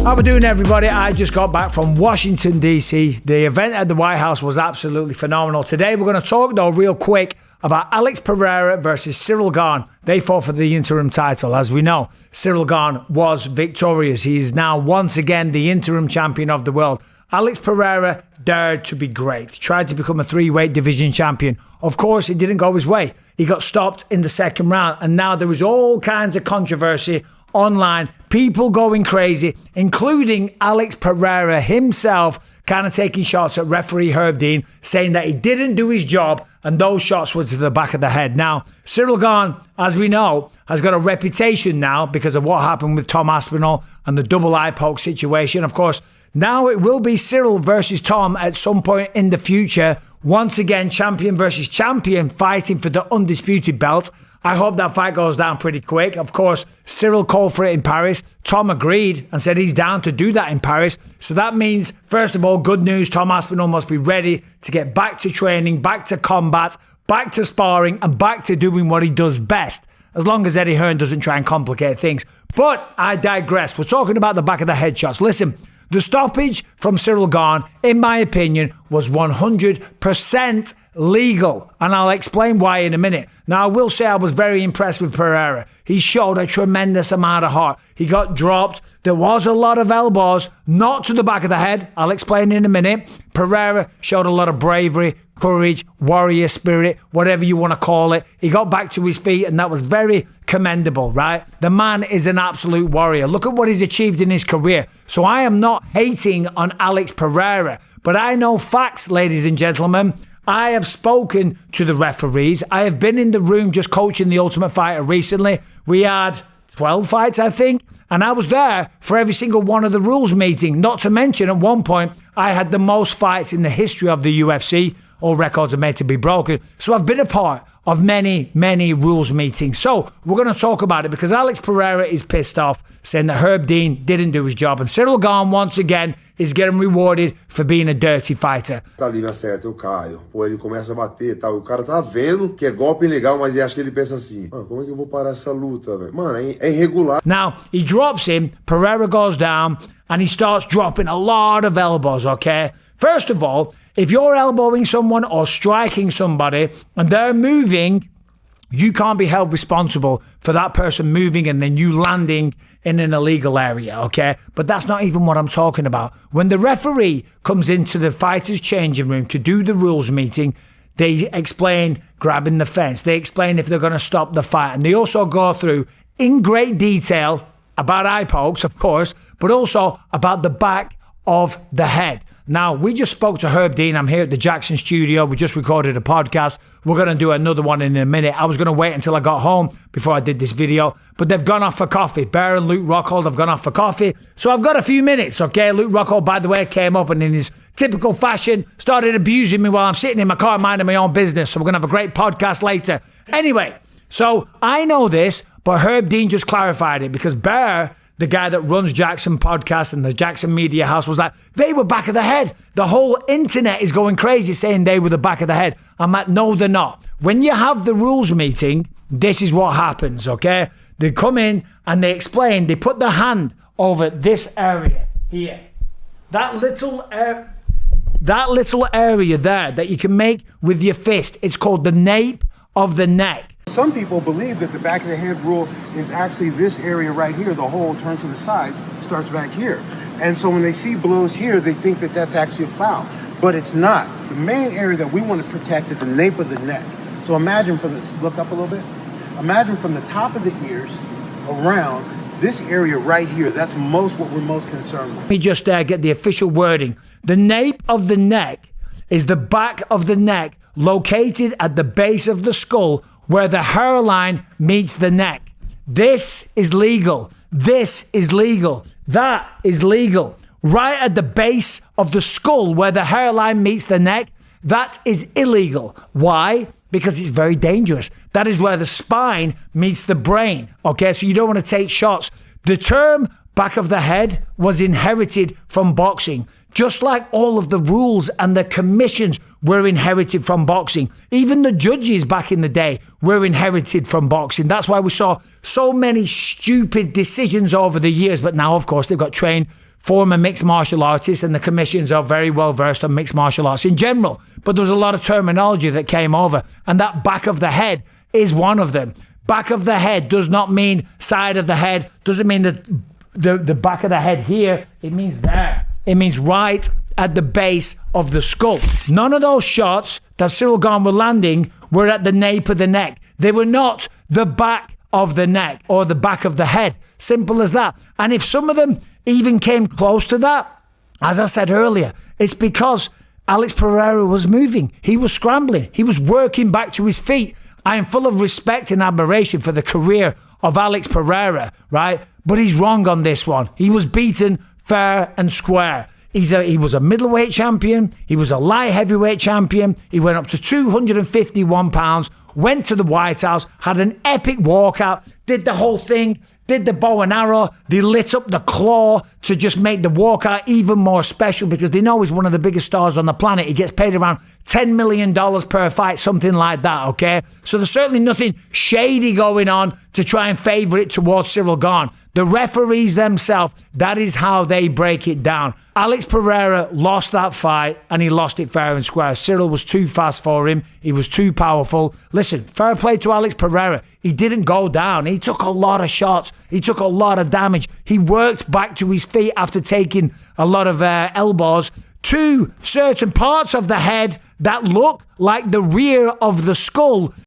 How we doing, everybody? I just got back from Washington, D.C. The event at the White House was absolutely phenomenal. Today, we're going to talk, though, real quick about Alex Pereira versus Cyril Gane. They fought for the interim title. As we know, Cyril Gane was victorious. He is now once again the interim champion of the world. Alex Pereira dared to be great. Tried to become a three-weight division champion. Of course, it didn't go his way. He got stopped in the second round, and now there is all kinds of controversy online, people going crazy, including Alex Pereira himself kind of taking shots at referee Herb Dean, saying that he didn't do his job, and those shots were to the back of the head. Now, Cyril Gane, as we know, has got a reputation now because of what happened with Tom Aspinall and the double eye poke situation. Of course, now it will be Cyril versus Tom at some point in the future. Once again, champion versus champion fighting for the undisputed belt. I hope that fight goes down pretty quick. Of course, Cyril called for it in Paris. Tom agreed and said he's down to do that in Paris. So that means, first of all, good news. Tom Aspinall must be ready to get back to training, back to combat, back to sparring, and back to doing what he does best, as long as Eddie Hearn doesn't try and complicate things. But I digress. We're talking about the back of the head shots. Listen, the stoppage from Cyril Gane, in my opinion, was 100% legal, and I'll explain why in a minute. Now, I will say I was very impressed with Pereira. He showed a tremendous amount of heart. He got dropped. There was a lot of elbows, not to the back of the head. I'll explain in a minute. Pereira showed a lot of bravery, courage, warrior spirit, whatever you want to call it. He got back to his feet, and that was very commendable, right? The man is an absolute warrior. Look at what he's achieved in his career. So I am not hating on Alex Pereira, but I know facts, ladies and gentlemen. I have spoken to the referees. I have been in the room just coaching the Ultimate Fighter recently. We had 12 fights, I think, and I was there for every single one of the rules meeting. Not to mention, at one point, I had the most fights in the history of the UFC. All records are made to be broken. So I've been a part of many, many rules meetings. So we're going to talk about it because Alex Pereira is pissed off, saying that Herb Dean didn't do his job. And Cyril Gane, once again, is getting rewarded for being a dirty fighter. Tá ali na certa, eu caio. Pô, ele começa a bater, tá? O cara tá vendo que é golpe legal, mas acho que ele pensa assim, mano, como é que eu vou parar essa luta, velho? Mano, é irregular. Now, he drops him, Pereira goes down, and he starts dropping a lot of elbows, okay? First of all, if you're elbowing someone or striking somebody and they're moving, you can't be held responsible for that person moving and then you landing in an illegal area, okay? But that's not even what I'm talking about. When the referee comes into the fighter's changing room to do the rules meeting, they explain grabbing the fence. They explain if they're going to stop the fight. And they also go through in great detail about eye pokes, of course, but also about the back of the head. Now, we just spoke to Herb Dean. I'm here at the Jackson studio. We just recorded a podcast. We're going to do another one in a minute. I was going to wait until I got home before I did this video, but they've gone off for coffee. Bear and Luke Rockhold have gone off for coffee. So I've got a few minutes, okay? Luke Rockhold, by the way, came up and in his typical fashion started abusing me while I'm sitting in my car minding my own business. So we're going to have a great podcast later. Anyway, so I know this, but Herb Dean just clarified it because Bear, the guy that runs Jackson Podcast and the Jackson Media House, was like, they were back of the head. The whole internet is going crazy saying they were the back of the head. I'm like, no, they're not. When you have the rules meeting, this is what happens, okay? They come in and they explain, they put their hand over this area here. That little area there that you can make with your fist, it's called the nape of the neck. Some people believe that the back of the head rule is actually this area right here. The hole turned to the side starts back here. And so when they see blows here, they think that that's actually a foul. But it's not. The main area that we want to protect is the nape of the neck. So imagine from this, look up a little bit. Imagine from the top of the ears around this area right here. That's what we're most concerned with. Let me just get the official wording. The nape of the neck is the back of the neck located at the base of the skull where the hairline meets the neck. This is legal. This is legal. That is legal. Right at the base of the skull where the hairline meets the neck, that is illegal. Why? Because it's very dangerous. That is where the spine meets the brain. Okay, so you don't want to take shots. The term back of the head was inherited from boxing, just like all of the rules and the commissions were inherited from boxing. Even the judges back in the day were inherited from boxing. That's why we saw so many stupid decisions over the years. But now, of course, they've got trained former mixed martial artist, and the commissions are very well versed on mixed martial arts in general. But there was a lot of terminology that came over, and that back of the head is one of them. Back of the head does not mean side of the head, doesn't mean the back of the head here, it means there. It means right at the base of the skull. None of those shots that Ciryl Gane were landing were at the nape of the neck. They were not the back of the neck or the back of the head. Simple as that. And if some of them even came close to that, as I said earlier, it's because Alex Pereira was moving. He was scrambling. He was working back to his feet. I am full of respect and admiration for the career of Alex Pereira, right? But he's wrong on this one. He was beaten fair and square. He was a middleweight champion. He was a light heavyweight champion. He went up to 251 pounds, went to the White House, had an epic walkout, did the whole thing, did the bow and arrow. They lit up the claw to just make the walkout even more special because they know he's one of the biggest stars on the planet. He gets paid around $10 million per fight, something like that, okay? So there's certainly nothing shady going on to try and favour it towards Ciryl Gane. The referees themselves, that is how they break it down. Alex Pereira lost that fight and he lost it fair and square. Ciryl was too fast for him. He was too powerful. Listen, fair play to Alex Pereira. He didn't go down. He took a lot of shots. He took a lot of damage. He worked back to his feet after taking a lot of elbows to certain parts of the head that look like the rear of the skull.